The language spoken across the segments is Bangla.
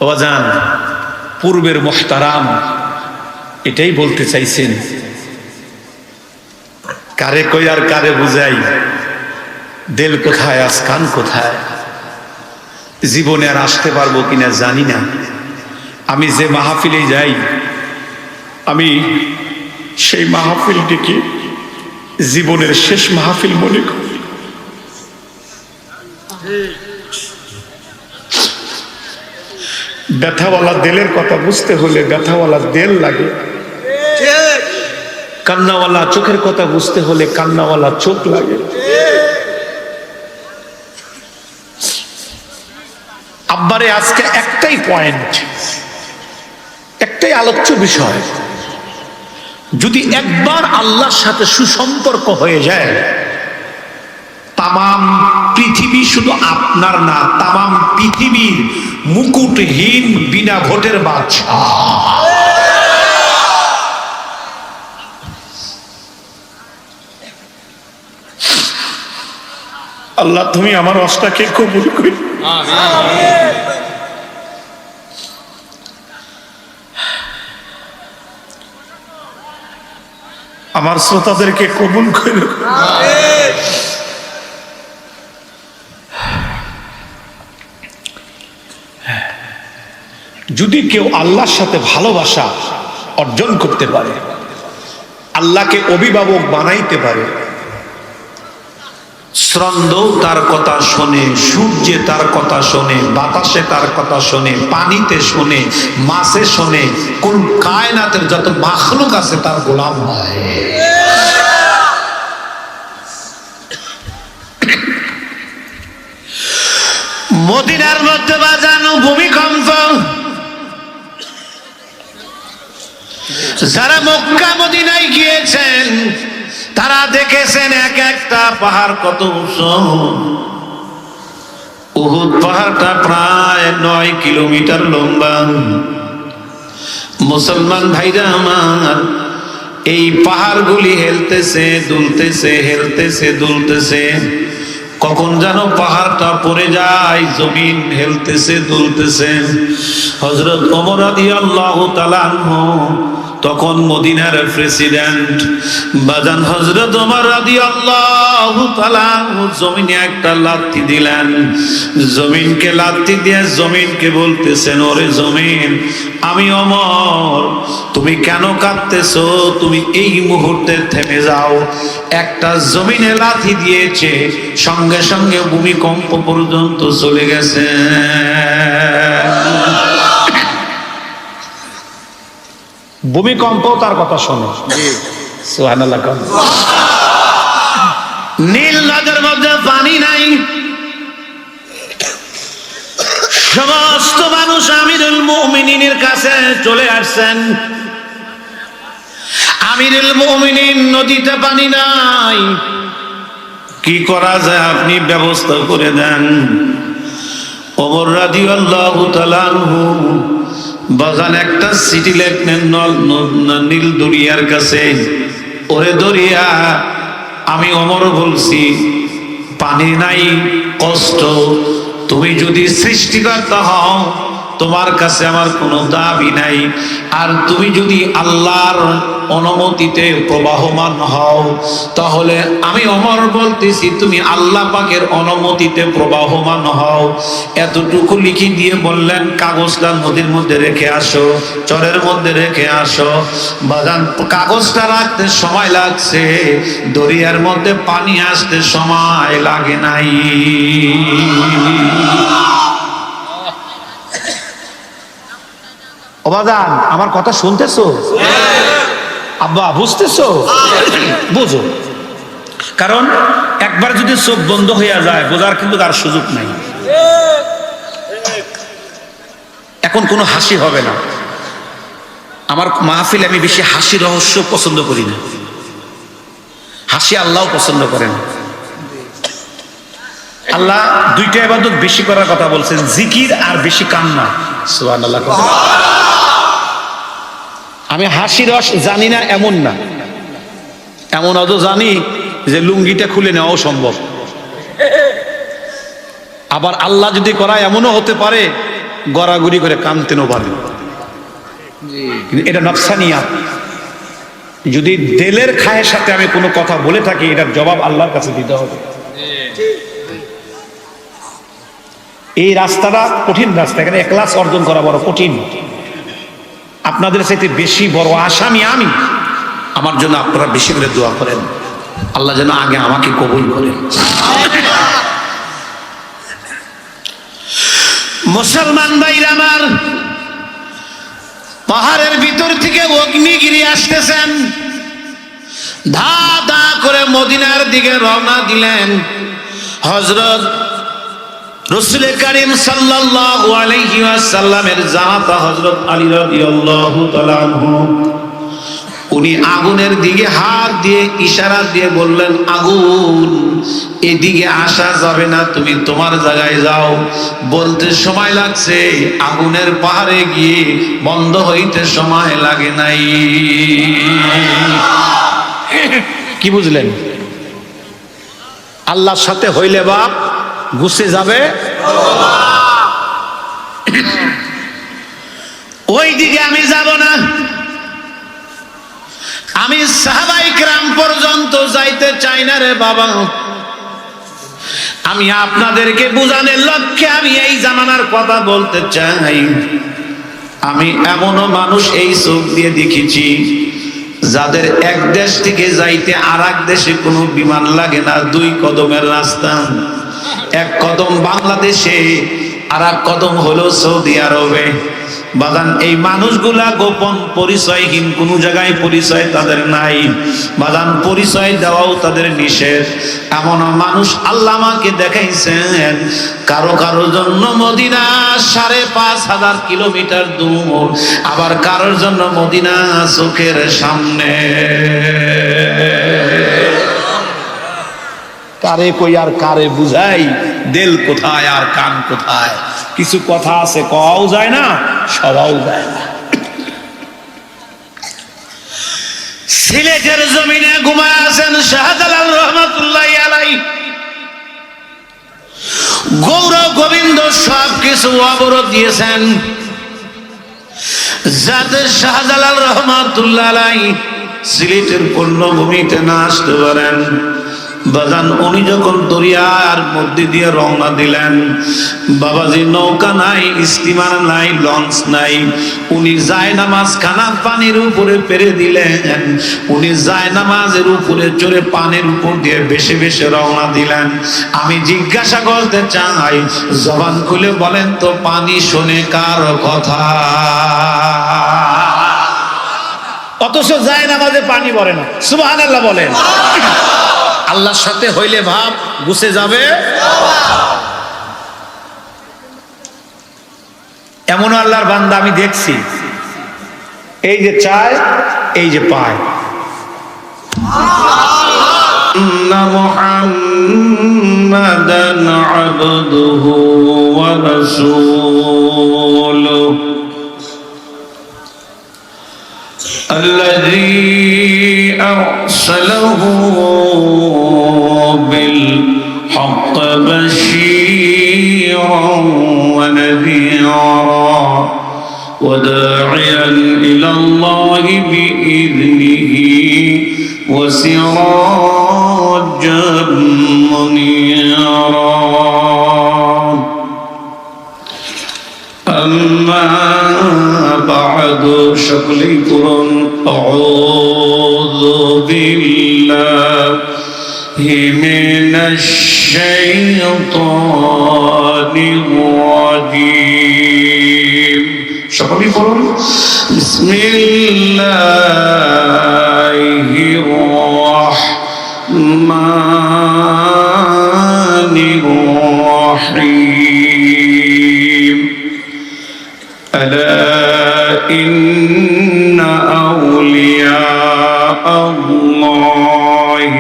ওয়াজান পূর্বের মুহতারাম এটাই বলতে চাইছেন, কারে কই আর কারে বুঝাই, দিল কোথায় আজ কান কোথায়, জীবনে আর আসতে পারবো কিনা জানি না। আমি যে মাহফিলে যাই আমি সেই মাহফিলটিকে জীবনের শেষ মাহফিল মনে করি। ব্যথাওয়ালা দিলের কথা বুঝতে হলে ব্যথাওয়ালা দিল লাগে, কান্নাওয়ালা চোখের কথা বুঝতে হলে কান্নাওয়ালা চোখ লাগে। আব্বারে আজকে একটাই পয়েন্ট, একটাই আলোচ্য বিষয়, যদি একবার আল্লাহর সাথে সুসম্পর্ক হয়ে যায়, তামাম পৃথিবী শুধু আপনার না, তামাম পৃথিবীর মুকুটহীন বিনা ভোটের বাদশা। আল্লাহ তুমি আমার ওয়াজটাকে কবুল করো। আমার শ্রোতাদেরকে কবুল করো। যদি কেউ আল্লাহর সাথে ভালোবাসা অর্জন করতে পারে, আল্লাহকে অভিভাবক বানাইতে পারে, শ্রন্দ তার কথা শোনে, সূর্যে তার কথা শোনে, বাতাসে তার কথা শোনে, পানিতে শোনে, মাছে শোনে, কোন কায়নাতের যত মাখলুক আছে তার গোলাম হয়। মদিনার মধ্যে বাজানো ভূমিকম্প, যারা মক্কা মদিনায় গিয়েছেন তারা দেখেছেন এক একটা পাহাড় কত উঁচু। উহুদ পাহাড়টা প্রায় 9 কিলোমিটার লম্বা। মুসলমান ভাইরা আমার, এই পাহাড়গুলি হেলতেছে দুলতেছে, হেলতেছে দুলতেছে, কখন যেন পাহাড়টা পড়ে যায়, জমিন হেলতেছে দুলতেছে। হযরত ওমর রাদিয়াল্লাহু তাআলা আনহু তখন মদিনার প্রেসিডেন্ট বাজান, হযরত ওমর রাদিয়াল্লাহু তাআলা জমিনে একটা লাথি দিলেন। জমিনকে লাথি দিয়ে জমিনকে বলতেছেন, ওরে জমিন, আমি ওমর, তুমি কেন কাঁদতেছো? তুমি এই মুহূর্তে থেমে যাও। একটা জমিনে লাথি দিয়েছে, সঙ্গে সঙ্গে ভূমিকম্প পর্যন্ত চলে গেছে। ভূমিকম্প তার কথা শোনো। সুবহানাল্লাহ। নীল নদের মধ্যে পানি নাই, সমস্ত মানুষ আমিরুল মুমিনিনের কাছে চলে আসছেন। আমিরুল মুমিনিন, নদীতে পানি নাই, কি করা যায় আপনি ব্যবস্থা করে দেন। ওমর রাদিয়াল্লাহু তাআলা আনহু বাজান একটা সিটি লেখলেন নীল দরিয়ার কাছে, ওরে দরিয়া, আমি ওমর বলছি পানি নাই, কষ্ট, তুমি যদি সৃষ্টিকর্তা হও তোমার কাছে আমার কোনো দাবি নাই, আর তুমি যদি আল্লাহর অনুমতিতে প্রবাহমান হও তাহলে আমি ওমর বলতেছি তুমি আল্লাহ পাকের অনুমতিতে প্রবাহমান হও। এতটুকু লিখে দিয়ে বললেন, কাগজটা নদীর মধ্যে রেখে আসো, চরের মধ্যে রেখে আসো। বাজান, কাগজটা রাখতে সময় লাগছে, দরিয়ার মধ্যে পানি আসতে সময় লাগে নাই। বাজান, আমার কথা শুনতেছো? আব্বা বুঝতেছো? বুঝো, কারণ একবার যদি চোখ বন্ধ হইয়া যায় বোঝার কিন্তু তার সুযোগ নাই। এখন কোনো হাসি হবে না। আমার মাহফিলে আমি বেশি হাসি রহস্য পছন্দ করি না, হাসি আল্লাহ পছন্দ করেন। আল্লাহ দুইটা ইবাদত বেশি করার কথা বলছেন, জিকির আর বেশি কান্না। সুবহানাল্লাহ। আমি হাসি রস জানি না এমন না, এমন অত জানি যে লুঙ্গিটা খুলে নেওয়াও সম্ভব। আবার আল্লাহ যদি করায় এমনও হতে পারে গড়াগড়ি করে কামতেনও পারেন, এটা নফসানিয়া। যদি দিলের খায়ের সাথে আমি কোনো কথা বলে থাকি, এটার জবাব আল্লাহর কাছে দিতে হবে। এই রাস্তাটা কঠিন রাস্তা, এখানে ইখলাস অর্জন করা বড় কঠিন। আপনাদের চাইতে বেশি বড় আসামি আমি। আমার জন্য আপনারা বেশি করে দোয়া করেন, আল্লাহ যেন আগে আমাকে কবুল করেন। মুসলমান ভাইরা আমার, পাহাড়ের ভিতর থেকে অগ্নিগিরি আসতেছেন, ধা ধা করে মদিনার দিকে রওনা দিলেন। হযরত রাসূল করিম সাল্লাল্লাহু আলাইহি ওয়াসাল্লামের জামাতা হযরত আলী রাদিয়াল্লাহু তাআলা আনহু, উনি আগুনের দিকে হাত দিয়ে ইশারা দিয়ে বললেন, আগুন এদিকে আসা যাবে না, তুমি তোমার জায়গায় যাও। বলতে সময় লাগছে, আগুনের পাহাড়ে গিয়ে বন্ধ হইতে সময় লাগে নাই। কি বুঝলেন? আল্লাহর সাথে হইলে বাপ গুছে যাবে, ওই দিকে আমি যাব না। আমি সাহাবায়ে কেরাম পর্যন্ত যাইতে চাই না রে বাবা। আমি আপনাদেরকে বোঝানোর লক্ষ্যে আমি এই জামানার কথা বলতে চাই। আমি এমনও মানুষ এই চোখ দিয়ে দেখেছি, যাদের এক দেশ থেকে যাইতে আর এক দেশে কোনো বিমান লাগে না, 2 কদমের রাস্তা। এক কদম বাংলাদেশে, আর এক কদম হলো সৌদি আরবে। বাজান, এই মানুষগুলা গোপন পরিচয়হীন, কোনো জায়গায় পরিচয় তাদের নাই। বাজান, পরিচয় দেওয়াও তাদের নিষেধ। এমন মানুষ আল্লাহ আমাকে দেখাইছেন, কারো কারো জন্য মদিনা 5,500 কিলোমিটার দূর, আবার কারোর জন্য মদিনা চোখের সামনে। কারে কই আর কারে বুঝাই, দিল কোথায় আর কান কোথায়? কিছু কথা আছে কওয়াও যায় না, সবাও যায় না। সিলেটের জমিনে ঘুমায় আছেন শাহজালাল রহমাতুল্লাহি আলাইহি। গৌর গোবিন্দ সব কিছু অবরোধ দিয়েছেন যাতে শাহজালাল রহমাতুল্লাহি আলাইহি সিলেটের পূর্ণভূমিতে না আসতে পারেন। বাজান, উনি যখন দরিয়ার মধ্যে দিয়ে রওনা দিলেন, বাবাজি নৌকা নাই, স্টিমার নাই, লঞ্চ নাই। উনি জায়নামাজ খানা পানির উপরে পেরে দিলেন। উনি জায়নামাজের উপরে চড়ে পানির উপর দিয়ে ভেসে ভেসে রওনা দিলেন। আমি জিজ্ঞাসা করতে চাই, জবান খুলে বলেন তো, পানি শুনে কার কথা? অথচ জায়নামাজে পানি পড়ে না। সুবহানাল্লাহ বলেন। আল্লাহর সাথে হইলে ভাব গুছে যাবে। এমন আল্লাহর বান্দা আমি দেখছি, এই যে চায়, এই যে পায়। মুহাম্মাদান আবদুহু ওয়া রাসূলুহু الذي أرسله بالحق بشيرا ونذيرا وداعيا إلى الله بإذنه وسراجا منيرا أما بعد সকলেই পড়ুন আউযু বিল্লাহি মিনাশ শাইতানির রাজীম। সকলেই পড়ুন বিসমিল্লাহির রাহমানির রাহিম। ألا إن أولياء الله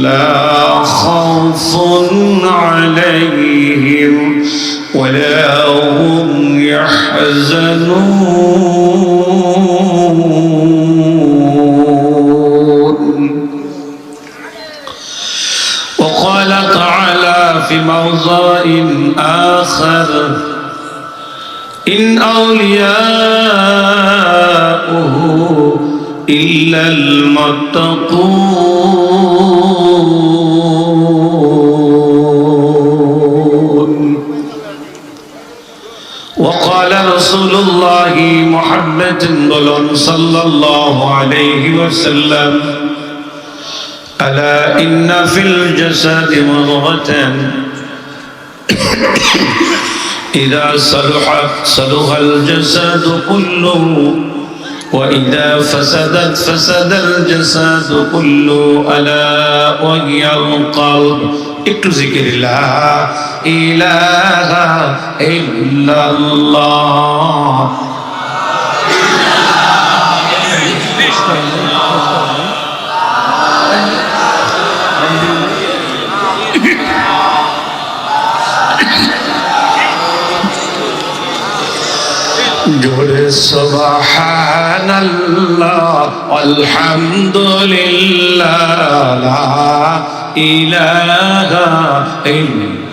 لا خوف عليهم ولا هم يحزنون. وقال تعالى في موضع آخر ইন আউলিয়াউহু ইল্লাল মুত্তাকুন। وقال رسول الله محمد صلى الله عليه وسلم ألا إن في الجسد مضغة إذا صلحت صلح الجسد كله وإذا فسدت فسد الجسد كله ألا وهي القلب. একটু জিকির লা ইলাহা ইল্লাল্লাহ। জোরে সুবহানাল্লাহ আলহামদুলিল্লাহ লা ইলাহা ইল্লাল্লাহ।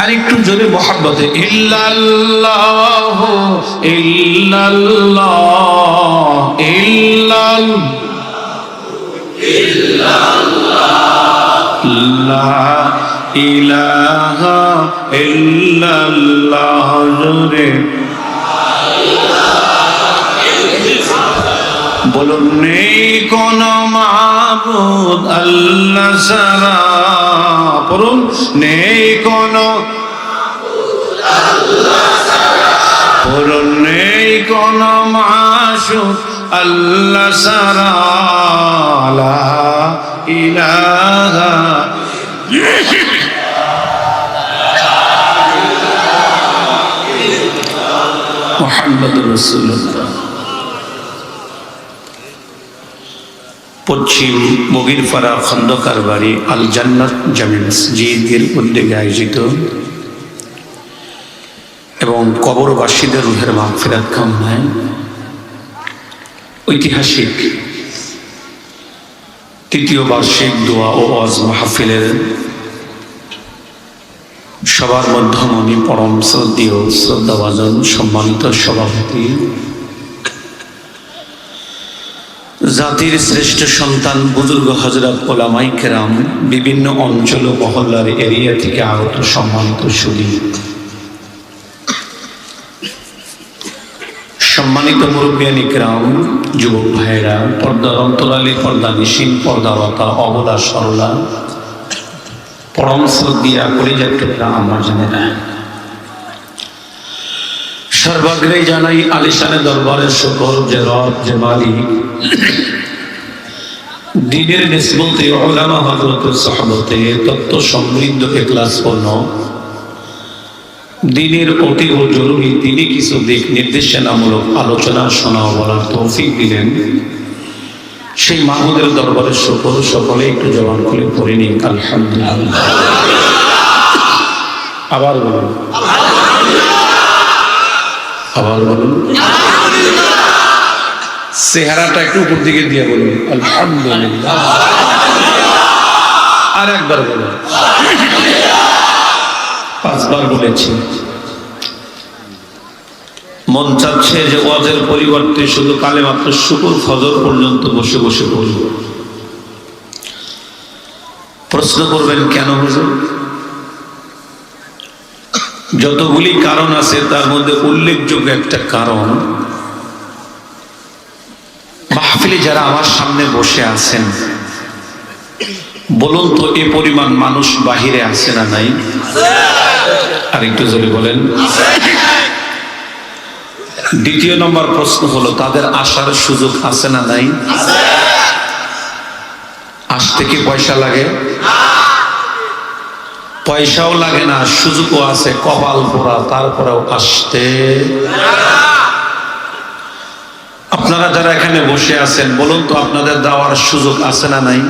আরেকটু জোরে মোহাব্বতে ইল্লাল্লাহ ইল্লাল্লাহ ইল্লাল্লাহ লা ইলাহা ইল্লাল্লাহ। জোরে বলুন নেই কোন মাবুদ আল্লাহ ছাড়া। বলুন নেই কোন বলুন নেই কোন মাশূক আল্লাহ ছাড়া। লা ইলাহা মুহাম্মাদুর রাসূলুল্লাহ। পশ্চিম মুগিরপাড়া খন্দকার বাড়ি আল জান্নাত জামে মসজিদের উদ্যোগে আয়োজিত এবং কবরবাসীদের রুহের মাগফিরাত কামনায় ঐতিহাসিক তৃতীয় বার্ষিক দোয়া ও ওয়াজ মাহফিলের সবার মধ্যমণি পরম শ্রদ্ধেয় শ্রদ্ধাভাজন সম্মানিত সভাপতি, জাতির শ্রেষ্ঠ সন্তান বুজুর্গ হযরত ওলামায়ে কেরাম, বিভিন্ন অঞ্চল ও মহল্লার এরিয়া থেকে আগত সম্মানিত সুধী, সম্মানিত মুরব্বিয়ানি কেরাম, যুবক ভাইয়েরা, পর্দার অন্তরালে পর্দা নিশীন পর্দারতা অবলা সরলা পরম শ্রদ্ধা কলিজার টুকরা আমার জানেরা, সর্বাগ্রে জানাই আলিশানে দরবারের শুকর যে রব যে মালিক, দ্বীনের নিসবতে উলামা হযরতের সুহবতে তত্ত্ব সমৃদ্ধ ইখলাসপূর্ণ দ্বীনের অতি ও জরুরি তিনি কিছু দিক নির্দেশনামূলক আলোচনা শোনা বলার তৌফিক দিলেন। সেই মাহমুদের দরবারের শুকর সকলে একটু জবান খুলে পড়ে নিন আলহামদুলিল্লাহ। আবার বলুন আবার বলুন চেহারাটা একটু উপর দিকে দিয়ে বলুন আলহামদুলিল্লাহ। আর একবার বলুন, 5 বার বলেছি। মন চাচ্ছে যে ওয়াজের পরিবর্তে শুধু কালেমাত্র শুকর ফজর পর্যন্ত বসে বসে বলব। প্রশ্ন করবেন কেন হুজুর? যতগুলি কারণ আছে তার মধ্যে উল্লেখযোগ্য একটা কারণ, মাহফিলে যারা আমার সামনে বসে আছেন বলুন তো এ পরিমাণ মানুষ বাহিরে আছে না নাই? আর একটু জোরে বলেন। দ্বিতীয় নম্বর প্রশ্ন হলো তাদের আসার সুযোগ আছে না নাই? আসতে কি পয়সা লাগে? পয়সাও লাগে না, সুযোগও আছে, কপাল পোড়া, তারপরেও আসতে। আপনারা যারা এখানে বসে আছেন বলুন তো আপনাদের যাওয়ার সুযোগ আছে না নাই?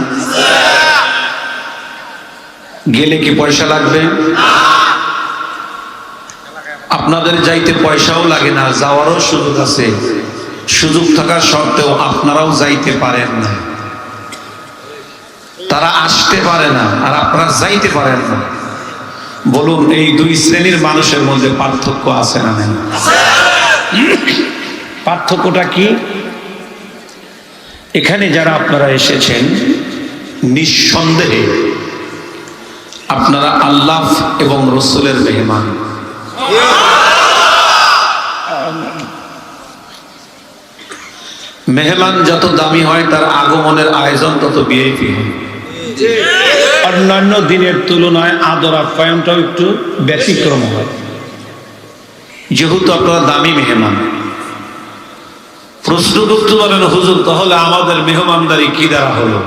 গেলে কি পয়সা লাগবে? আপনাদের যাইতে পয়সাও লাগে না, যাওয়ারও সুযোগ আছে। সুযোগ থাকা সত্ত্বেও আপনারাও যাইতে পারেন না। তারা আসতে পারে না আর আপনারা যাইতে পারেন না। বলুন এই দুই শ্রেণীর মানুষের মধ্যে পার্থক্য আছে না নেই? পার্থক্যটা কি? এখানে যারা আপনারা এসেছেন নিঃসন্দেহে আপনারা আল্লাহ এবং রসুলের মেহমান। মেহমান যত দামি হয় তার আগমনের আয়োজন তত ভিআইপি হয়। অন্যান্য দিনের তুলনায় আদর আপ্যায়নটাও একটু ব্যতিক্রম হয়, যেহেতু আপনারা দামি মেহমান। প্রশ্ন করতে পারেন হুজুর তাহলে আমাদের মেহমানদারি কি দ্বারা হলো?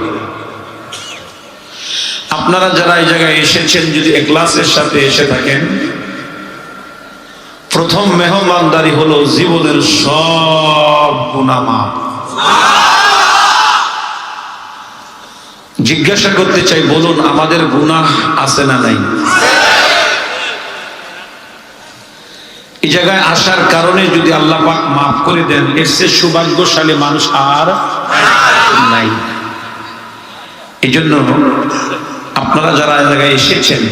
আপনারা যারা এই জায়গায় এসেছেন যদি ইখলাসের সাথে এসে থাকেন, প্রথম মেহমানদারি হলো জীবনের সব গুনাহ মাফ। জিজ্ঞাসা করতে চাই, বলুন আমাদের গুনাহ আছে না নাই? এই জায়গায় আসার কারণে যদি আল্লাহ পাক মাফ করে দেন, এর চেয়ে সৌভাগ্যশালী মানুষ আর নাই। এই জন্য আপনারা যারা এই জায়গায় এসেছেন,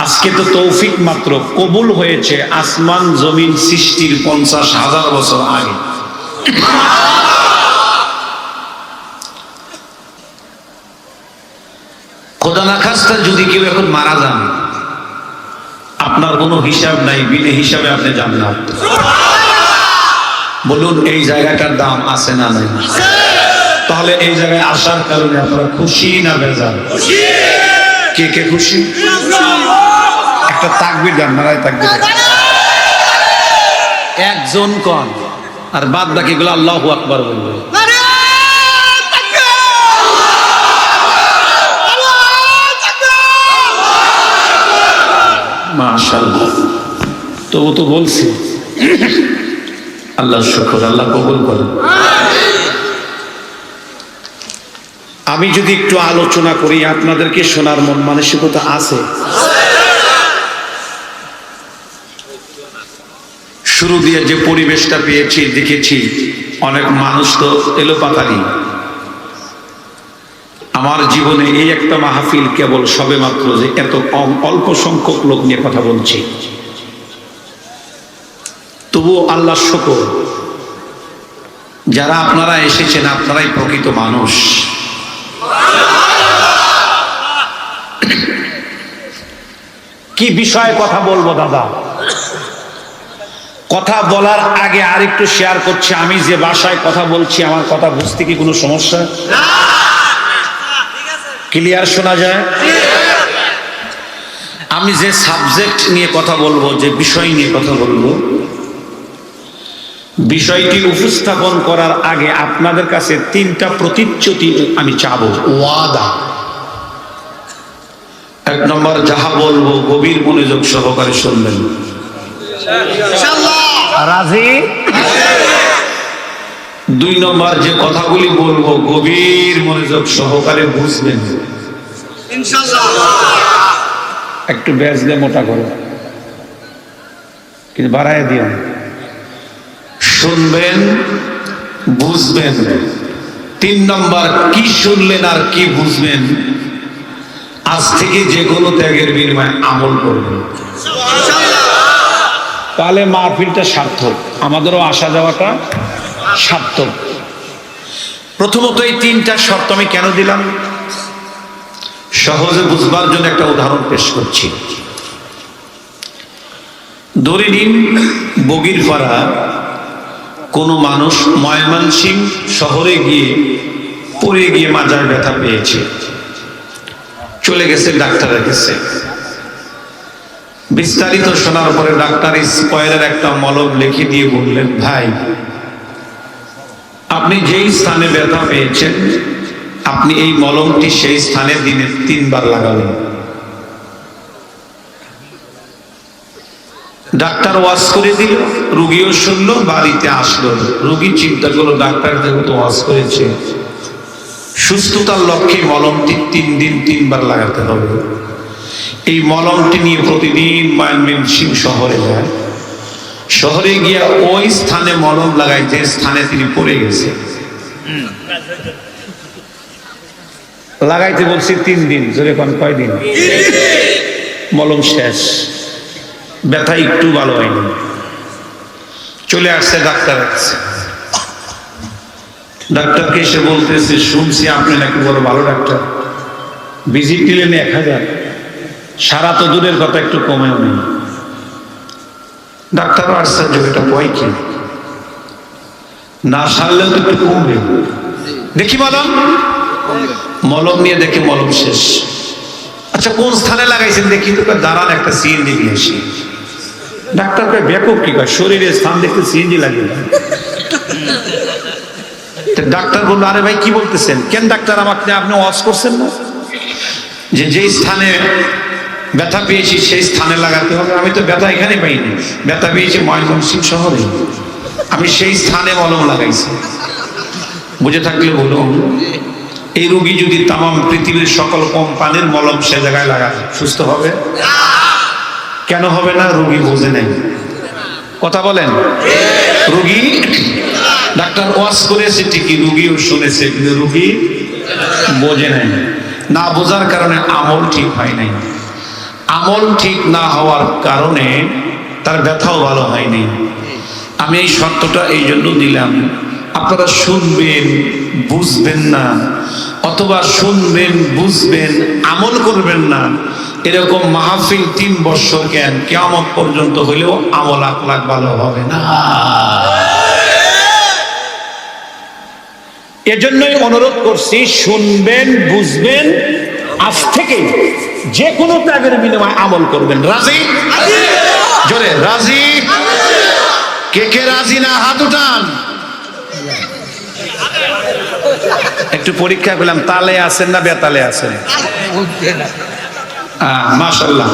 আজকে তো তৌফিক মাত্র, কবুল হয়েছে আসমান জমিন সৃষ্টির 50,000 বছর আগে। খোদা না খাস্তা যদি কেউ এখন মারা যান, আপনার কোনো হিসাব নাই, বিনা হিসাবে আপনি জান্নাত। বলুন এই জায়গাটার দাম আছে না নাই? তাহলে এই জায়গায় আসার কারণে আপনারা খুশি না বেজার? কে কে খুশি? একটা তাকবীর দেন, নারায়ে তাকবীর। একজন কন আর বাদ বাকিগুলো আল্লাহু আকবার বলবে। মাশাআল্লাহ, তবু তো বলছি। আল্লাহ শুকর, আল্লাহ কবুল করেন। আমি যদি একটু আলোচনা করি, আপনাদেরকে শোনার মন মানসিকতা আছে? শুরু দিয়ে যে পরিবেশটা পেয়েছি, দেখেছি অনেক মানুষ তো এলোপাতাড়ি। আমার জীবনে এই একটা মাহফিল কেবল সবে মাত্র, যে এত অল্প সংখ্যক লোক নিয়ে কথা বলছি, তবুও আল্লাহ শুকর, যারা আপনারা এসেছেন আপনারাই প্রকৃত মানুষ। কি বিষয়ে কথা বলবো দাদা? কথা বলার আগে আরেকটু শেয়ার করছি, আমি যে ভাষায় কথা বলছি আমার কথা বুঝতে কি কোনো সমস্যা? ক্লিয়ার শোনা যায়? আমি যে সাবজেক্ট নিয়ে কথা বলবো, যে বিষয় নিয়ে কথা বলবো, বিষয়টি উপস্থাপন করার আগে আপনাদের কাছে 3টা প্রতিশ্রুতি আমি চাবো, ওয়াদা। 1 নম্বর, যাহা বলবো গভীর মনোযোগ সহকারে শুনবেন। রাজি? 2 নম্বর, যে কথাগুলি বলবো গভীর মনোযোগ সহকারে বুঝবেন ইনশাআল্লাহ। একটু ব্যাস দিয়ে মোটা করো, কিন্তু বাড়ায় দিও। শুনবেন, বুঝবেন। 3 নম্বর, কি শুনলেন আর কি বুঝবেন, আজ থেকে যে কোনো ত্যাগের বিনিময়ে আমল করবেন। তাহলে মাহফিলটা সার্থক, আমাদেরও আসা যাওয়াটা সার্থক। প্রথমত এই 3টা শর্ত আমি কেন দিলাম, সহজে বুঝবার জন্য একটা উদাহরণ পেশ করছি। ধরে নিন বগিরপাড়া কোনো মানুষ ময়মনসিংহ শহরে গিয়ে পড়ে গিয়ে মাজায় ব্যথা পেয়েছে, চলে গেছে ডাক্তারের কাছে। বিস্তারিত শোনার পরে ডাক্তার স্পয়েলের একটা মলম লিখে দিয়ে বললেন, ভাই আপনি যেই স্থানে ব্যথা পেয়েছেন, আপনি এই মলমটি সেই স্থানে দিনে 3 বার লাগাবেন। ডাক্তার ওয়াজ করে দিল, রোগীও শুনলো, বাড়িতে আসলো। রোগী চিন্তা করলো, ডাক্তার যেহেতু ওয়াজ করেছে, সুস্থতার লক্ষ্যে মলমটি 3 দিন 3 বার লাগাতে হবে। এই মলমটি নিয়ে প্রতিদিন ময়মনসিংহ শহরে যায়। শহরে গিয়ে ওই স্থানে মলম লাগায় যে স্থানে তিনি পড়ে গেছে। লাগাইতে বলছি 3 দিন, জোরে কোন কয়দিন? মলম শেষ, ব্যথা একটু ভালো হয়নি। চলে আসছে ডাক্তার কাছে, ডাক্তারকে এসে বলতেছে শুনছি আপনি নাকি বড় ভালো ডাক্তার, ভিজিট দিলেন 1000, সারা তো দূরের কথা একটু কমেও নেই। ডাক্তার আশ্চর্য, এটা ভয় কি, না সারলেও তো একটু কমবে, দেখি মলম। মলম নিয়ে দেখি মলম শেষ। আচ্ছা কোন স্থানে লাগাইছেন দেখি তো, দাঁড়ান একটা সিএনজি নিয়ে আসি। ডাক্তার কয় ব্যাপক কি কয়, শরীরের স্থান দেখতে সিএনজি লাগিয়ে দেন। ডাক্তার বললো আরে ভাই কি বলতেছেন, কেন ডাক্তার আমাকে আপনি ওয়াজ করছেন না যে যেই স্থানে ব্যথা পেয়েছি সেই স্থানে লাগাতে হবে? আমি তো ব্যথা এখানে পাইনি, ব্যথা পেয়েছি ময়মনসিংহ শহরে, আমি সেই স্থানে মলম লাগাইছি। বুঝে থাকলে বলুন, এই রোগী যদি তামাম পৃথিবীর সকল কোম্পানির মলম সে জায়গায় লাগায় সুস্থ হবে? কেন হবে না? রোগী বোঝে নাই। কথা বলেন, রোগী, ডাক্তার ওয়াজ করেছে ঠিকই, রোগীও শুনেছে, কিন্তু রোগী বোঝে নাই। না বোঝার কারণে আমল ঠিক হয় নাই, আমল ঠিক না হওয়ার কারণে তার ব্যথাও ভালো হয়নি। আমি এই সত্যটা এই জন্য দিলাম, আপনারা শুনবেন বুঝবেন না, অথবা শুনবেন বুঝবেন আমল করবেন না, এরকম মাহফিল 3 বছর কেন কিয়ামত পর্যন্ত হইলেও আমল আখলাক ভালো হবে না। এজন্যই অনুরোধ করছি, শুনবেন বুঝবেন, আজ থেকে যে কোনো ত্যাগের বিনিময়ে আমল করবেন। রাজি? জোরে রাজি? কে কে রাজি না হাত উঠান। একটু পরীক্ষা করলাম, তালে আছেন না বেতালে আছেন? মাশাআল্লাহ,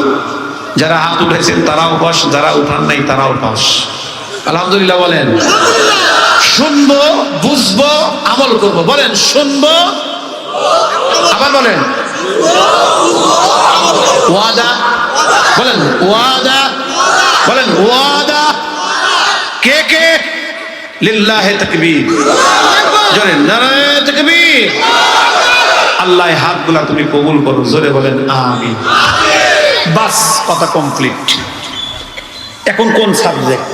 যারা হাত উঠেছেন তারাও পাস, যারা উঠান নাই তারাও পাস, আলহামদুলিল্লাহ বলেন। শুনবো বুঝবো আমল করবো, বলেন শুনবো, আবার বলেন ওয়াদা, বলেন ওয়াদা, বলেন ওয়াদা। কে কে? লিল্লাহি তাকবীর, জোরে নারায়ে তাকবীর। আল্লাহ হাতগুলা তুমি কবুল করো, জোরে বলেন আমিন। বাস, কথা কমপ্লিট। এখন কোন সাবজেক্ট?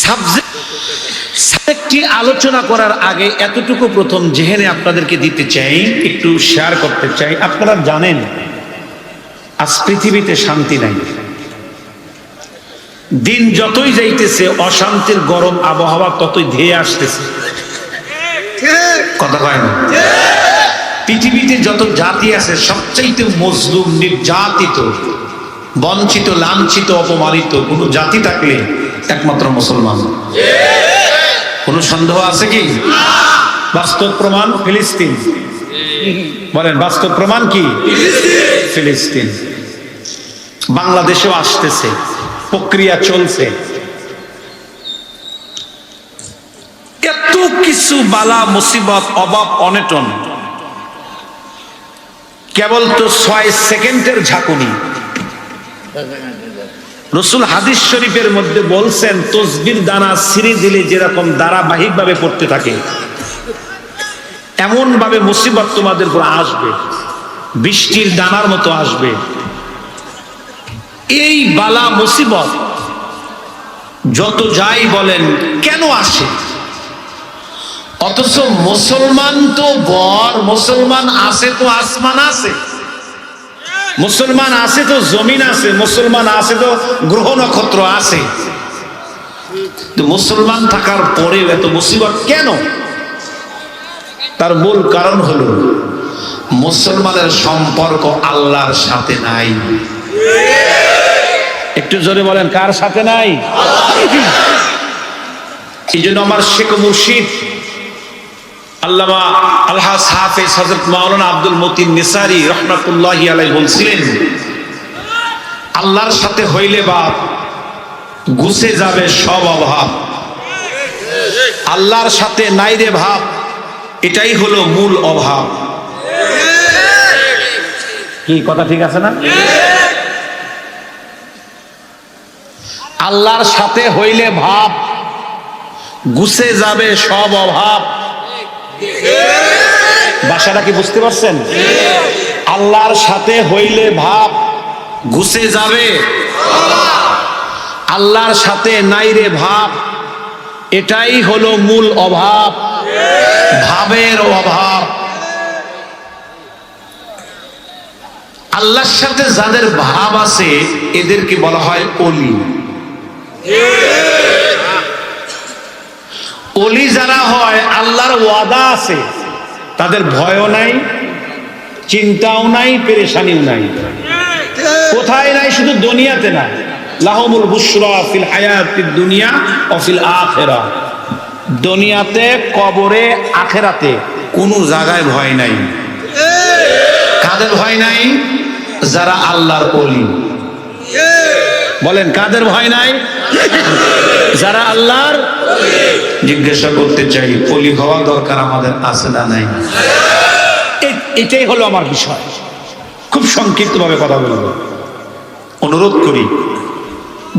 সাবজেক্টটি আলোচনা করার আগে এতটুকু প্রথম জেহেনে আপনাদেরকে দিতে চাই, একটু শেয়ার করতে চাই। আপনারা জানেন আজ পৃথিবীতে শান্তি নাই, দিন যতই যাইতেছে অশান্তির গরম আবহাওয়া ততই ধেয়ে আসতেছে। কথা কয় না? পৃথিবীতে যত জাতি আছে সবচাইতে মজলুম, নির্যাতিত, বঞ্চিত, লাঞ্ছিত, অপমানিত কোন জাতি থাকলে একমাত্র মুসলমান। কোন সন্দেহ আছে কি? বাস্তব প্রমাণ ফিলিস্তিন। বলেন বাস্তব প্রমাণ কি? ফিলিস্তিন। বাংলাদেশেও আসতেছে, প্রক্রিয়া চলছে। এত কিছু বালা মুসিবত, অভাব, অনটন, কেবল তো 6 সেকেন্ডের ঝাঁকুনি। রাসূল হাদিস শরীফের মধ্যে বলছেন, তসবির দানা ছিঁড়ে দিলে যেরকম ধারাবাহিক ভাবে পড়তে থাকে, এমন ভাবে মুসিবত তোমাদের উপর আসবে, বৃষ্টির দানার মতো আসবে। এই বালা মুসিবত যত যাই বলেন কেন আসে? অথচ মুসলমান তো বর, মুসলমান আছে তো আসমান আছে, মুসলমান আছে তো জমিন আছে, মুসলমান আছে তো গ্রহ নক্ষত্র আছে। মুসলমান থাকার পরেও এত মুসিবত কেন? তার মূল কারণ হলো মুসলমানের সম্পর্ক আল্লাহর সাথে নাই। একটু জোরে বলেন, কার সাথে নাই? এই জন্য আমার শেখ মুর্শিদ আল্লামা আলহাজ হাফেজ হযরত মাওলানা আব্দুল মতিন নিসারী রাহমাতুল্লাহি আলাইহি বলছিলেন, আল্লাহর সাথে হইলে বাপ গুছে যাবে সব অভাব, আল্লাহর সাথে নাই রে ভাব, এটাই হলো মূল অভাব। কি কথা ঠিক আছে না? আল্লাহর সাথে হইলে ভাব গুছে যাবে সব অভাব, বাসাটা কি বুঝতে পারছেন? আল্লাহর সাথে হইলে ভাব ঘুষে যাবে, আল্লাহর সাথে নাইরে ভাব, এটাই হলো মূল অভাব, ভাবের অভাব। আল্লাহর সাথে যাদের ভাব আছে এদেরকে বলা হয় ওলি। ওলি যারা হয় আল্লাহর ওয়াদা আছে, তাদের ভয়ও নাই, চিন্তাও নাই, পেরেশানিও নাই। কোথায় নাই? শুধু দুনিয়াতে না, লাহুমুল বুশরা ফিল হায়াতিদ দুনিয়া ওয়া ফিল আখিরাহ। দুনিয়াতে, কবরে, আখিরাতে কোনো জায়গায় ভয় নাই। কাদের ভয় নাই? যারা আল্লাহর ওলি। বলেন কাদের ভয় নাই? যারা আল্লাহর। জিজ্ঞাসা করতে চাই, ওলি হওয়া দরকার আমাদের আছে না নাই? এটাই হলো আমার বিষয়। খুব সংক্ষিপ্ত ভাবে কথা বলবো। অনুরোধ করি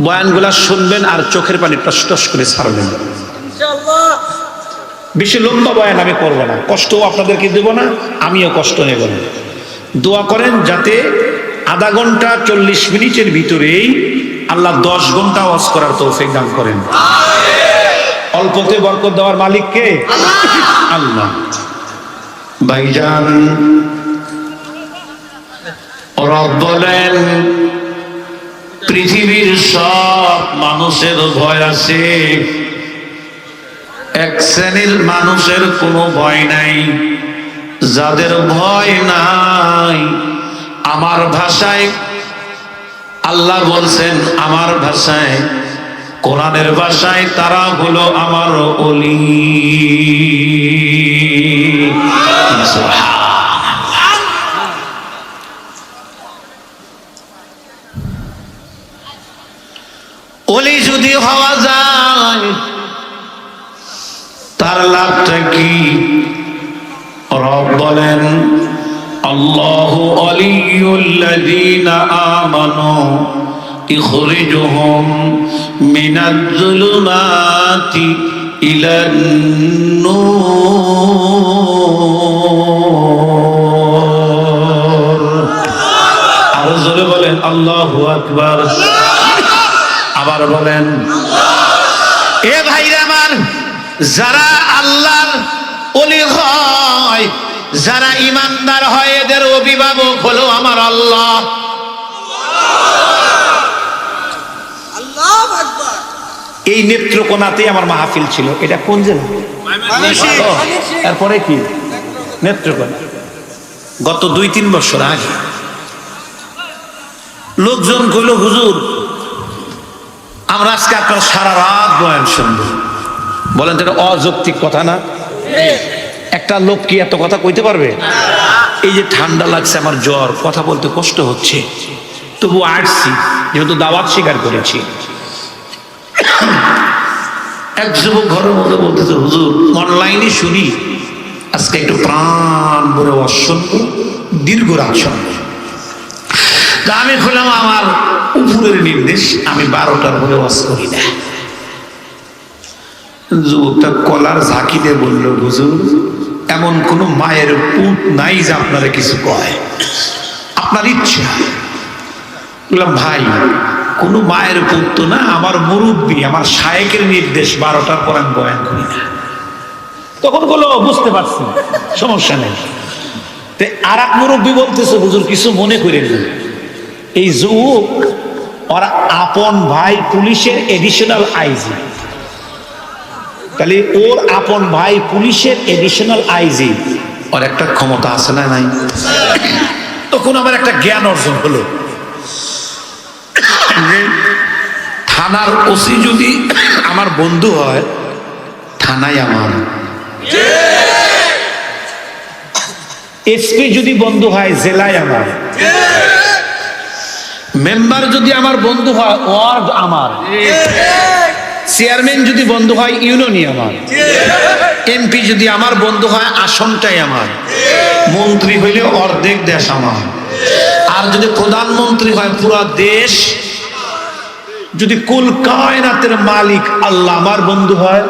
বয়ানগুলা শুনবেন আর চোখের পানি টস টস করে ছাড়বেন। বেশি লম্বা বয়ান আমি করবো না, কষ্টও আপনাদেরকে দেব না, আমিও কষ্ট নেব না। দোয়া করেন যাতে আধা ঘন্টা 40 মিনিটের ভিতরেই আল্লাহ 10 ঘন্টা ওয়াজ করার তৌফিক দান করেন। অল্পতে বরকত দেওয়ার মালিক কে? আল্লাহ। ভাইজান, রব বলেন পৃথিবীর সব মানুষের ভয় আছে, এক শ্রেণীর মানুষের কোনো ভয় নাই। যাদের ভয় নাই, আমার ভাষায় আল্লাহ বলছেন, আমার ভাষায়, কোরআনের ভাষায়, তারা হলো আমার ওলি। ওলি যদি হওয়া যায় তার লাভটা কি? রব বলেন আল্লাহু ওয়ালিয়ুল্লাযীনা আমানু ইখরিজুহুম মিনাজ-জুলুমাতি ইলান-নূর। আরো জোরে বলেন আল্লাহু আকবার। আবার বলেন। এ ভাইরা আমার, যারা আল্লাহর ওলি হয়, যারা ইমানদার হয়, এদের অভিভাবক হলো আমার আল্লাহ। এই নেত্রকোনাতেই আমার মাহফিল ছিল। এটা কোন জেলা? এরপরে কি? নেত্রকোনা। গত 2-3 বছর আগে লোকজন কইল, হুজুর আমরা আজকে আপনার সারা রাত বয়ান শুনবো। বলেন এটা অযৌক্তিক কথা না? একটা লোক কি এত কথা কইতে পারবে? এই যে ঠান্ডা লাগছে, আমার জ্বর, কথা বলতে কষ্ট হচ্ছে, তবু আসছি, যেহেতু দাওয়াত স্বীকার করেছি। এক যুবক ঘরের মধ্যে বলতেছে, হুজুর অনলাইনে শুনি, আজকে একটু প্রাণ ভরে অশ্বন্ত দীর্ঘ রাত শুনবো। তা আমি খুললাম, আমার উপরের নির্দেশ, আমি 12টার পরে ওয়াজ করি না। যুবকটা কলার ঝাঁকি দিয়ে বলল, হুজুর এমন কোন মায়ের পুত নাই যে আপনারা কিছু কয়, আপনার ইচ্ছা। বললাম ভাই, কোন মায়ের পুত তো না, আমার মুরব্বী, আমার শায়েকের নির্দেশ, 12টার পর আমি বয়ান করি না। তখন বলো বুঝতে পারছি, সমস্যা নেই। আর এক মুরব্বী বলতেছে, হুজুর কিছু মনে করেন না, এই যুবক ওর আপন ভাই পুলিশের এডিশনাল আইজি, তাহলে ওর আপন ভাই পুলিশের এডিশনাল আইজি, ওর একটা ক্ষমতা আছে না নাই? তখন আমার একটা জ্ঞান অর্জন হলো, থানার ওসি যদি আমার বন্ধু হয়, থানায় আমার। এসপি যদি বন্ধু হয়, জেলায় আমার। মেম্বার যদি আমার বন্ধু হয়, ওয়ার্ড আমার। চেয়ারম্যান যদি বন্ধু হয়, ইউনিয়নই আমার। এমপি যদি আমার বন্ধু হয়, আসনটাই আমার। মন্ত্রী হইলে অর্ধেক দেশ আমার। আর যদি প্রধানমন্ত্রী হয়, পুরো দেশ। যদি কুল কায়নাতের মালিক আল্লাহ আমার বন্ধু হয়,